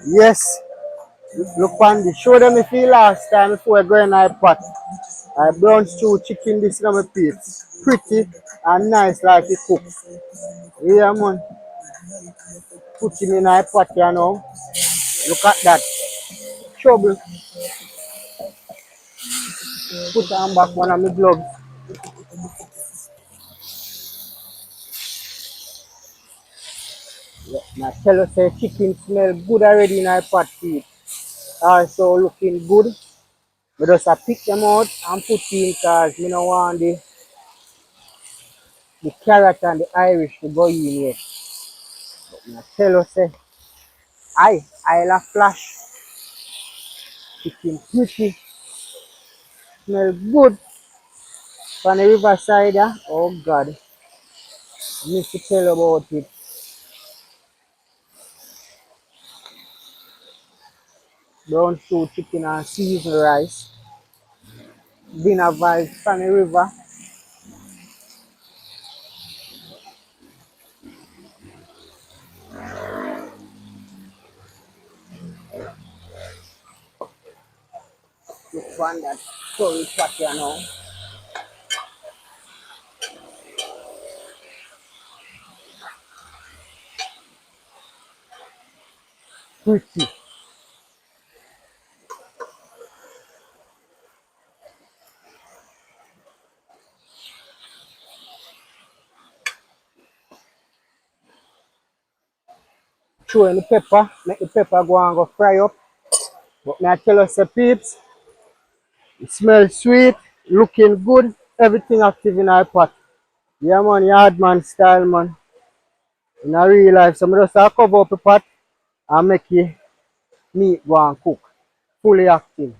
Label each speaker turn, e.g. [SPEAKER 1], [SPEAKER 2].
[SPEAKER 1] Yes, look on the show them if you last time before I go in my pot. I brown stew chicken this in my plate. Pretty and nice like it cook. Yeah man. Put him in my pot you know. Look at that. Trouble. Put on back one of my gloves. Yeah, now tell us say chicken smell good already in my pot feet. Also looking good. We just pick them out and put in because we don't want the carrot and the Irish to go in yet. Now tell us say I'll a flash. Chicken pretty. Smell good. From the riverside. Oh God. Need to tell about it. Brown stew chicken and seasoned rice. Dinner vibes from the river. Look on that curry pot you know. Pretty. Throw in the pepper. Make the pepper go and go fry up. But may I tell us the peeps, it smells sweet, looking good, everything active in our pot. Yeah man, yard man style man. In a real life, some just cover up the pot and make it meat go and cook. Fully active.